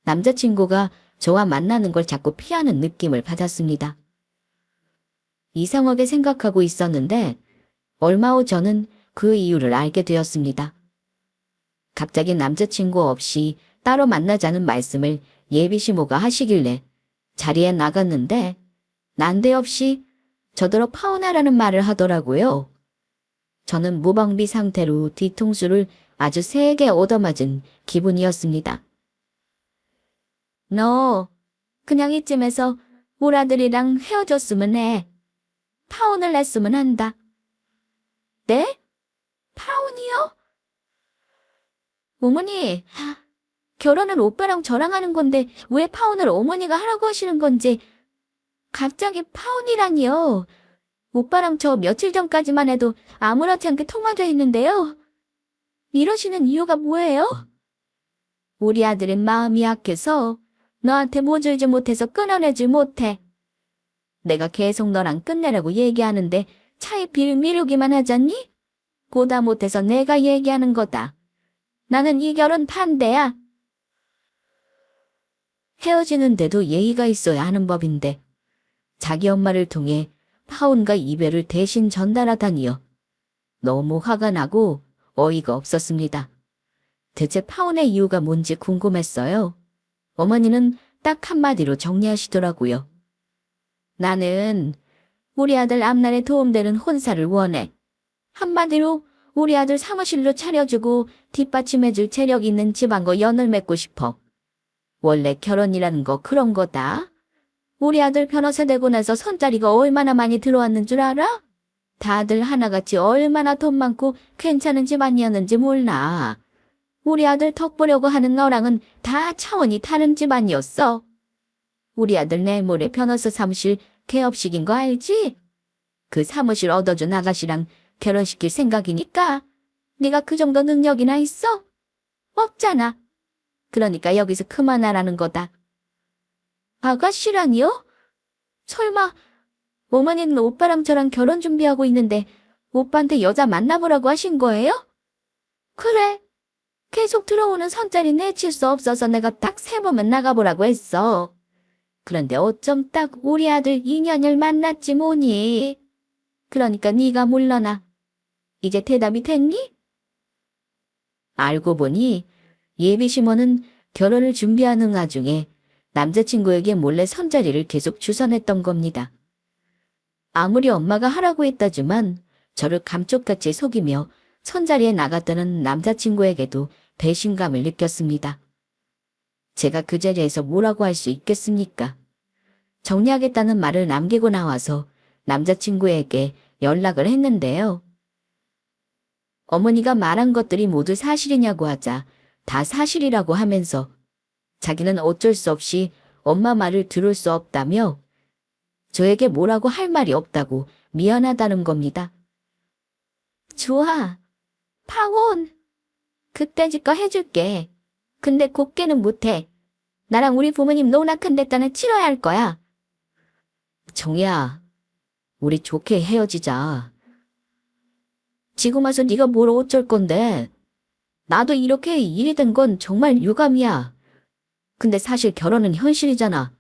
남자친구가 저와 만나는 걸 자꾸 피하는 느낌을 받았습니다. 이상하게 생각하고 있었는데 얼마 후 저는 그 이유를 알게 되었습니다. 갑자기 남자친구 없이 따로 만나자는 말씀을 예비시모가 하시길래 자리에 나갔는데 난데없이 저더러 파혼하라는 말을 하더라고요. 저는 무방비 상태로 뒤통수를 아주 세게 얻어맞은 기분이었습니다. 너 그냥 이쯤에서 우리 아들이랑 헤어졌으면 해. 파혼을 냈으면 한다. 네? 파혼이요? 어머니, 결혼은 오빠랑 저랑 하는 건데 왜 파혼을 어머니가 하라고 하시는 건지. 갑자기 파혼이라니요. 오빠랑 저 며칠 전까지만 해도 아무렇지 않게 통화돼 있는데요. 이러시는 이유가 뭐예요? 우리 아들은 마음이 약해서 너한테 모질지 못해서 끊어내지 못해. 내가 계속 너랑 끝내라고 얘기하는데 차에 미루기만 하잖니? 보다 못해서 내가 얘기하는 거다. 나는 이 결혼 반대야. 헤어지는데도 예의가 있어야 하는 법인데 자기 엄마를 통해 파혼과 이별을 대신 전달하다니요. 너무 화가 나고 어이가 없었습니다. 대체 파혼의 이유가 뭔지 궁금했어요. 어머니는 딱 한마디로 정리하시더라고요. 나는 우리 아들 앞날에 도움되는 혼사를 원해. 한마디로 우리 아들 사무실로 차려주고 뒷받침해줄 재력 있는 집안과 연을 맺고 싶어. 원래 결혼이라는 거 그런 거다. 우리 아들 변호사 되고 나서 손자리가 얼마나 많이 들어왔는 줄 알아? 다들 하나같이 얼마나 돈 많고 괜찮은 집안이었는지 몰라. 우리 아들 덕 보려고 하는 너랑은 다 차원이 다른 집안이었어. 우리 아들 내일 모레 변호사 사무실 개업식인 거 알지? 그 사무실 얻어준 아가씨랑 결혼시킬 생각이니까 네가 그 정도 능력이나 있어? 없잖아. 그러니까 여기서 그만하라는 거다. 아가씨라니요? 설마 어머니는 오빠랑 저랑 결혼 준비하고 있는데 오빠한테 여자 만나보라고 하신 거예요? 그래. 계속 들어오는 선자리 내칠 수 없어서 내가 딱 3번만 나가보라고 했어. 그런데 어쩜 딱 우리 아들 인연을 만났지 뭐니. 그러니까 네가 물러나. 이제 대답이 됐니? 알고 보니 예비시모는 결혼을 준비하는 와중에 남자친구에게 몰래 선자리를 계속 주선했던 겁니다. 아무리 엄마가 하라고 했다지만 저를 감쪽같이 속이며 선자리에 나갔다는 남자친구에게도 배신감을 느꼈습니다. 제가 그 자리에서 뭐라고 할 수 있겠습니까? 정리하겠다는 말을 남기고 나와서 남자친구에게 연락을 했는데요. 어머니가 말한 것들이 모두 사실이냐고 하자 다 사실이라고 하면서 자기는 어쩔 수 없이 엄마 말을 들을 수 없다며 저에게 뭐라고 할 말이 없다고 미안하다는 겁니다. 좋아. 파혼. 그때지껏 해줄게. 근데 곱게는 못해. 나랑 우리 부모님 농락한 데따는 치러야 할 거야. 정희야, 우리 좋게 헤어지자. 지금 와서 네가 뭘 어쩔 건데. 나도 이렇게 일이 된 건 정말 유감이야. 근데 사실 결혼은 현실이잖아.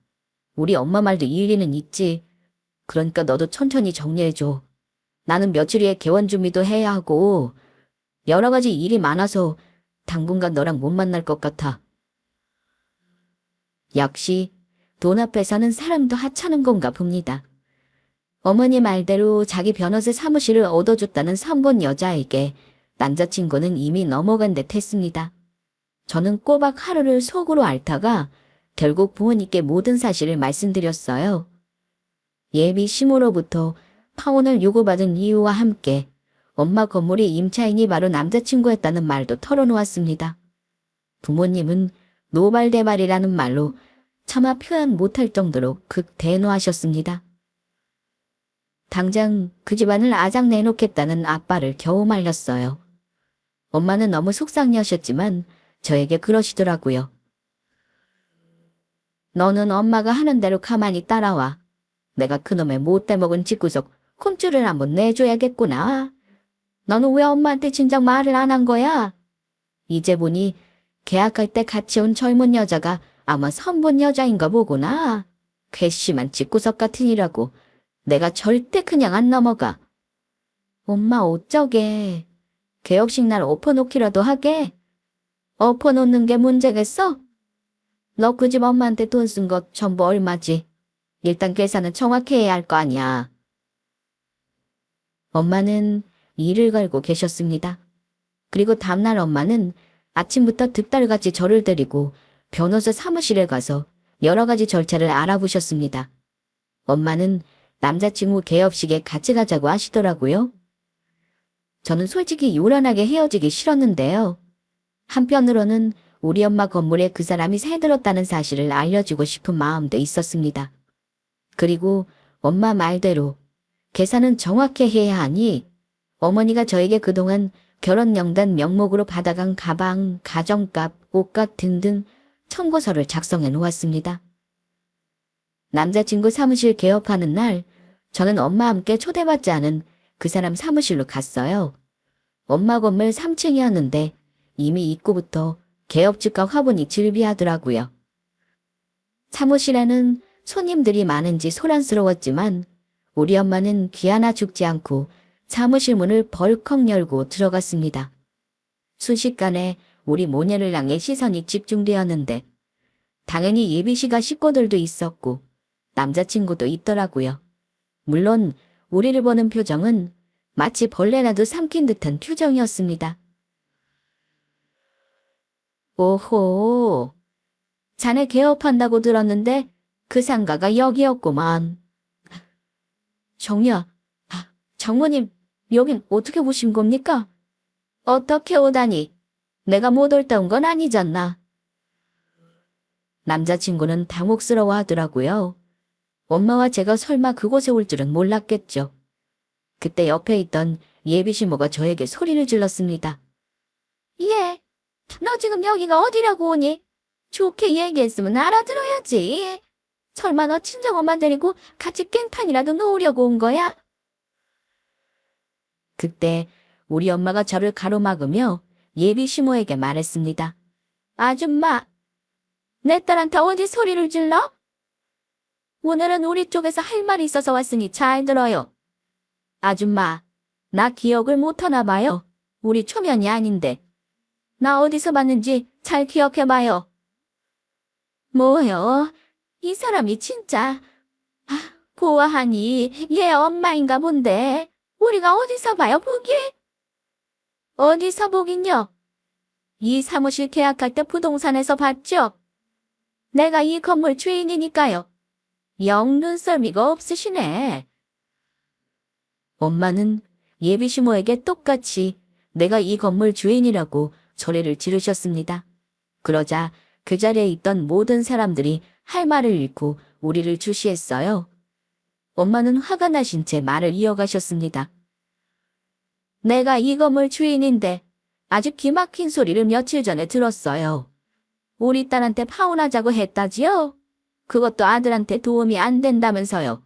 우리 엄마 말도 일리는 있지. 그러니까 너도 천천히 정리해줘. 나는 며칠 후에 개원 준비도 해야 하고 여러 가지 일이 많아서 당분간 너랑 못 만날 것 같아. 역시 돈 앞에 서는 사람도 하찮은 건가 봅니다. 어머니 말대로 자기 변호사 사무실을 얻어줬다는 선본 여자에게 남자친구는 이미 넘어간 듯 했습니다. 저는 꼬박 하루를 속으로 앓다가 결국 부모님께 모든 사실을 말씀드렸어요. 예비 시모로부터 파혼을 요구받은 이유와 함께 엄마 건물이 임차인이 바로 남자친구였다는 말도 털어놓았습니다. 부모님은 노발대발이라는 말로 차마 표현 못할 정도로 극대노하셨습니다. 당장 그 집안을 아작 내놓겠다는 아빠를 겨우 말렸어요. 엄마는 너무 속상해하셨지만 저에게 그러시더라고요. 너는 엄마가 하는 대로 가만히 따라와. 내가 그놈의 못돼 먹은 집구석 콘줄을 한번 내줘야겠구나. 너는 왜 엄마한테 진작 말을 안 한 거야? 이제 보니 계약할 때 같이 온 젊은 여자가 아마 선본 여자인가 보구나. 괘씸한 집구석 같은 이라고 내가 절대 그냥 안 넘어가. 엄마 어쩌게. 개업식 날 엎어놓기라도 하게. 엎어놓는 게 문제겠어? 너 그 집 엄마한테 돈 쓴 것 전부 얼마지? 일단 계산은 정확히 해야 할 거 아니야. 엄마는 이를 갈고 계셨습니다. 그리고 다음날 엄마는 아침부터 득달같이 저를 데리고 변호사 사무실에 가서 여러 가지 절차를 알아보셨습니다. 엄마는 남자친구 개업식에 같이 가자고 하시더라고요. 저는 솔직히 요란하게 헤어지기 싫었는데요. 한편으로는 우리 엄마 건물에 그 사람이 새들었다는 사실을 알려주고 싶은 마음도 있었습니다. 그리고 엄마 말대로 계산은 정확히 해야 하니 어머니가 저에게 그동안 결혼명단 명목으로 받아간 가방, 가정값, 옷값 등등 청구서를 작성해 놓았습니다. 남자친구 사무실 개업하는 날 저는 엄마와 함께 초대받지 않은 그 사람 사무실로 갔어요. 엄마 건물 3층이었는데 이미 입구부터 개업집과 화분이 즐비하더라고요. 사무실에는 손님들이 많은지 소란스러웠지만 우리 엄마는 귀 하나 죽지 않고 사무실 문을 벌컥 열고 들어갔습니다. 순식간에 우리 모녀를 향해 시선이 집중되었는데 당연히 예비씨가 식구들도 있었고 남자친구도 있더라고요. 물론 우리를 보는 표정은 마치 벌레라도 삼킨 듯한 표정이었습니다. 오호, 자네 개업한다고 들었는데 그 상가가 여기였구만. 정희야, 장모님, 여긴 어떻게 오신 겁니까? 어떻게 오다니? 내가 못 올다 온 건 아니잖아. 남자친구는 당혹스러워 하더라고요. 엄마와 제가 설마 그곳에 올 줄은 몰랐겠죠. 그때 옆에 있던 예비시모가 저에게 소리를 질렀습니다. 예, 너 지금 여기가 어디라고 오니? 좋게 얘기했으면 알아들어야지. 설마 너 친정엄마 데리고 같이 깽판이라도 놓으려고 온 거야? 그때 우리 엄마가 저를 가로막으며 예비시모에게 말했습니다. 아줌마, 내 딸한테 어디 소리를 질러? 오늘은 우리 쪽에서 할 말이 있어서 왔으니 잘 들어요. 아줌마, 나 기억을 못하나 봐요. 우리 초면이 아닌데. 나 어디서 봤는지 잘 기억해봐요. 뭐요? 이 사람이 진짜 보아하니 얘 엄마인가 본데 우리가 어디서 봐요 보기? 어디서 보긴요? 이 사무실 계약할 때 부동산에서 봤죠? 내가 이 건물 주인이니까요. 영 눈썰미가 없으시네. 엄마는 예비시모에게 똑같이 내가 이 건물 주인이라고 소리를 지르셨습니다. 그러자 그 자리에 있던 모든 사람들이 할 말을 잃고 우리를 주시했어요. 엄마는 화가 나신 채 말을 이어가셨습니다. 내가 이 건물 주인인데 아주 기막힌 소리를 며칠 전에 들었어요. 우리 딸한테 파혼하자고 했다지요? 그것도 아들한테 도움이 안 된다면서요.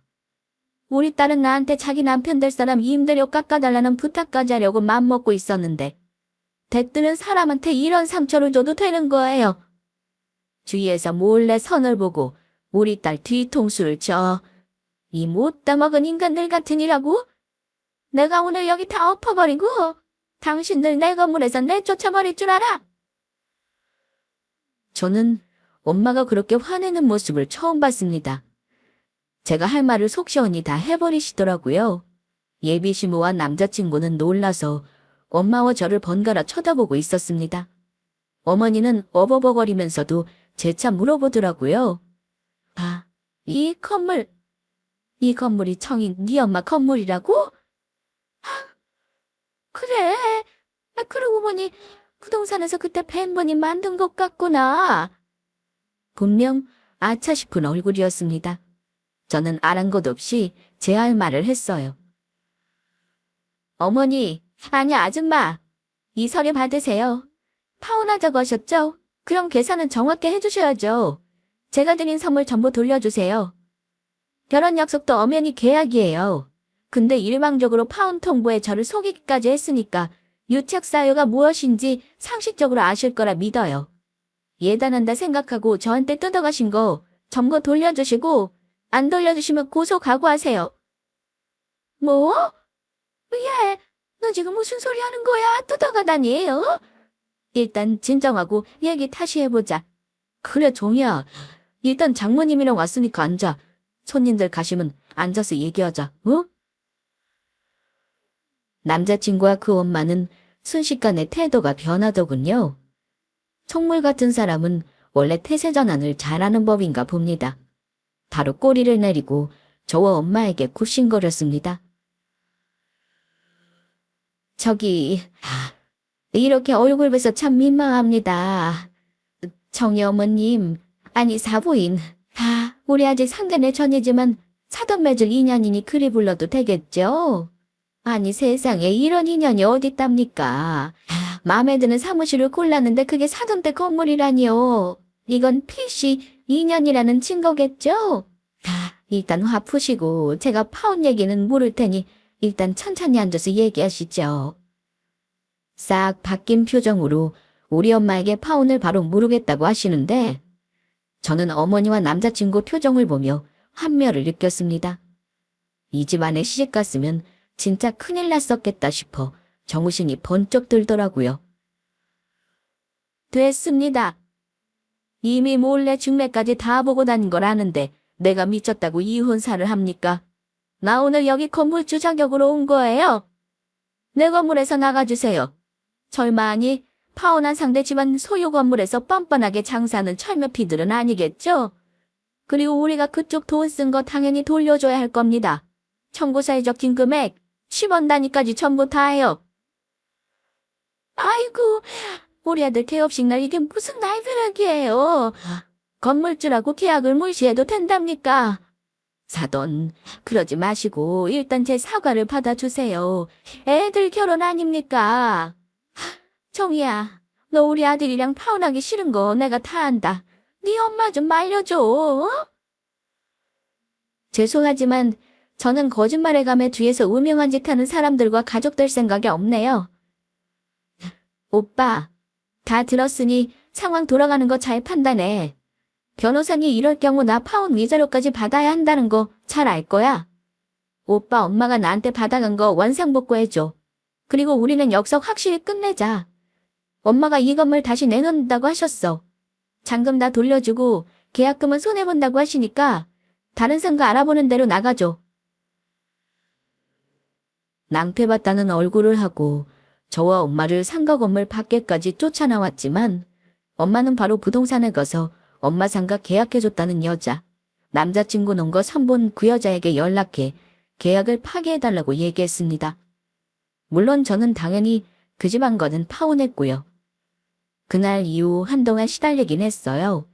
우리 딸은 나한테 자기 남편 될 사람 임대료 깎아달라는 부탁까지 하려고 맘먹고 있었는데 대뜨는 사람한테 이런 상처를 줘도 되는 거예요. 주위에서 몰래 선을 보고 우리 딸 뒤통수를 쳐. 이 못다 먹은 인간들 같으니라고? 내가 오늘 여기 다 엎어버리고 당신들 내 건물에서 내쫓아버릴 줄 알아? 저는 엄마가 그렇게 화내는 모습을 처음 봤습니다. 제가 할 말을 속 시원히 다 해버리시더라고요. 예비 시모와 남자친구는 놀라서 엄마와 저를 번갈아 쳐다보고 있었습니다. 어머니는 어버버거리면서도 재차 물어보더라고요. 이 건물이 청인 네 엄마 건물이라고? 그래. 그러고 보니 부동산에서 그때 팬분이 만든 것 같구나. 분명 아차 싶은 얼굴이었습니다. 저는 아랑곳 없이 제 할 말을 했어요. 어머니, 아니 아줌마, 이 서류 받으세요. 파혼하자고 하셨죠? 그럼 계산은 정확히 해주셔야죠. 제가 드린 선물 전부 돌려주세요. 결혼 약속도 엄연히 계약이에요. 근데 일방적으로 파혼 통보에 저를 속이기까지 했으니까 유책 사유가 무엇인지 상식적으로 아실 거라 믿어요. 예단한다 생각하고 저한테 뜯어가신 거 전부 돌려주시고 안 돌려주시면 고소 각오하세요. 뭐? 얘, 너 지금 무슨 소리 하는 거야? 뜯어가다니, 어? 일단 진정하고 얘기 다시 해보자. 그래, 종이야. 일단 장모님이랑 왔으니까 앉아. 손님들 가시면 앉아서 얘기하자, 어? 남자친구와 그 엄마는 순식간에 태도가 변하더군요. 총물 같은 사람은 원래 태세 전환을 잘하는 법인가 봅니다. 바로 꼬리를 내리고 저와 엄마에게 굽신거렸습니다. 저기, 이렇게 얼굴 뵈서 참 민망합니다. 정희 어머님, 아니 사부인, 우리 아직 상견례 전이지만 사돈 맺을 인연이니 그리 불러도 되겠죠? 아니 세상에 이런 인연이 어딨답니까? 마음에 드는 사무실을 골랐는데 그게 사돈 댁 건물이라니요. 이건 필시 인연이라는 증거겠죠? 일단 화 푸시고 제가 파혼 얘기는 모를 테니 일단 천천히 앉아서 얘기하시죠. 싹 바뀐 표정으로 우리 엄마에게 파혼을 바로 모르겠다고 하시는데 저는 어머니와 남자친구 표정을 보며 환멸을 느꼈습니다. 이 집안에 시집 갔으면 진짜 큰일 났었겠다 싶어 정신이 번쩍 들더라고요. 됐습니다. 이미 몰래 중매까지 다 보고 다닌 걸 아는데 내가 미쳤다고 이혼사를 합니까? 나 오늘 여기 건물주 자격으로 온 거예요. 내 건물에서 나가주세요. 절마하니 파혼한 상대 집안 소유 건물에서 뻔뻔하게 장사하는 철면피들은 아니겠죠? 그리고 우리가 그쪽 돈 쓴 거 당연히 돌려줘야 할 겁니다. 청구서에 적힌 금액 10원 단위까지 전부 다 해요. 아이고, 우리 아들 개업식 날 이게 무슨 날벼락이에요. 건물주라고 계약을 무시해도 된답니까? 사돈, 그러지 마시고 일단 제 사과를 받아주세요. 애들 결혼 아닙니까? 정희야, 너 우리 아들이랑 파혼하기 싫은 거 내가 다 안다. 네 엄마 좀 말려줘. 어? 죄송하지만 저는 거짓말에 감에 뒤에서 우명한 짓 하는 사람들과 가족될 생각이 없네요. 오빠, 다 들었으니 상황 돌아가는 거 잘 판단해. 변호사니 이럴 경우 나 파혼 위자료까지 받아야 한다는 거 잘 알 거야. 오빠 엄마가 나한테 받아간 거 원상복구해줘. 그리고 우리는 역석 확실히 끝내자. 엄마가 이 건물 다시 내놓는다고 하셨어. 잔금 다 돌려주고 계약금은 손해본다고 하시니까 다른 상가 알아보는 대로 나가줘. 낭패봤다는 얼굴을 하고 저와 엄마를 상가 건물 밖에까지 쫓아나왔지만 엄마는 바로 부동산에 가서 엄마 상가 계약해줬다는 여자, 남자친구 논 거 선본 그 여자에게 연락해 계약을 파기해달라고 얘기했습니다. 물론 저는 당연히 그 집 한 거는 파혼했고요. 그날 이후 한동안 시달리긴 했어요.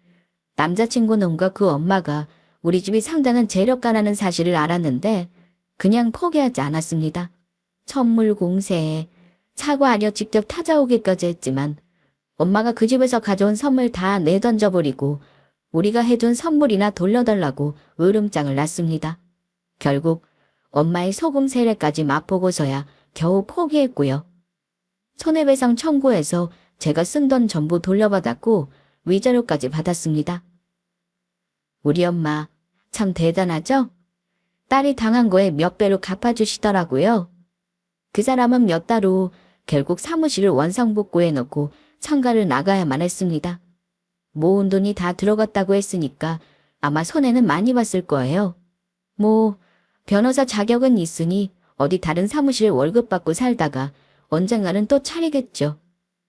남자친구 놈과 그 엄마가 우리 집이 상당한 재력가라는 사실을 알았는데 그냥 포기하지 않았습니다. 선물 공세에 사과 아니어 직접 찾아오기까지 했지만 엄마가 그 집에서 가져온 선물 다 내던져버리고 우리가 해준 선물이나 돌려달라고 으름장을 놨습니다. 결국 엄마의 소금 세례까지 맛보고서야 겨우 포기했고요. 손해배상 청구해서 제가 쓴 돈 전부 돌려받았고 위자료까지 받았습니다. 우리 엄마 참 대단하죠? 딸이 당한 거에 몇 배로 갚아주시더라고요. 그 사람은 몇 달 후 결국 사무실을 원상복구해 놓고 상가를 나가야만 했습니다. 모은 돈이 다 들어갔다고 했으니까 아마 손해는 많이 봤을 거예요. 뭐 변호사 자격은 있으니 어디 다른 사무실 월급 받고 살다가 언젠가는 또 차리겠죠.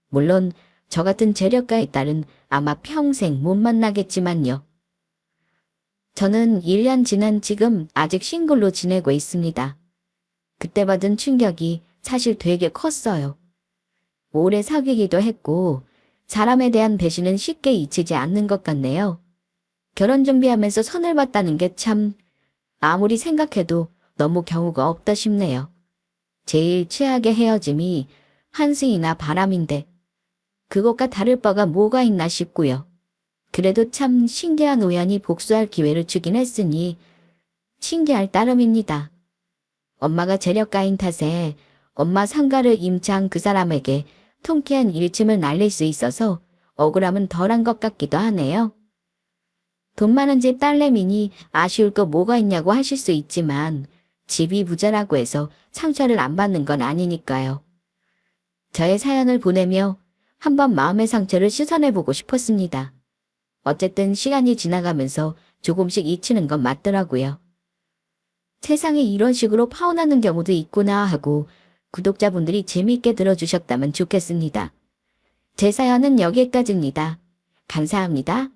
물론 저 같은 재력가의 딸은 아마 평생 못 만나겠지만요. 저는 1년 지난 지금 아직 싱글로 지내고 있습니다. 그때 받은 충격이 사실 되게 컸어요. 오래 사귀기도 했고 사람에 대한 배신은 쉽게 잊히지 않는 것 같네요. 결혼 준비하면서 선을 봤다는 게 참 아무리 생각해도 너무 경우가 없다 싶네요. 제일 최악의 헤어짐이 환승이나 바람인데 그것과 다를 바가 뭐가 있나 싶고요. 그래도 참 신기한 우연히 복수할 기회를 주긴 했으니 신기할 따름입니다. 엄마가 재력가인 탓에 엄마 상가를 임차한 그 사람에게 통쾌한 일침을 날릴 수 있어서 억울함은 덜한 것 같기도 하네요. 돈 많은 집 딸내미니 아쉬울 거 뭐가 있냐고 하실 수 있지만 집이 부자라고 해서 상처를 안 받는 건 아니니까요. 저의 사연을 보내며 한번 마음의 상처를 씻어내보고 싶었습니다. 어쨌든 시간이 지나가면서 조금씩 잊히는 건 맞더라고요. 세상에 이런 식으로 파혼하는 경우도 있구나 하고 구독자분들이 재미있게 들어주셨다면 좋겠습니다. 제 사연은 여기까지입니다. 감사합니다.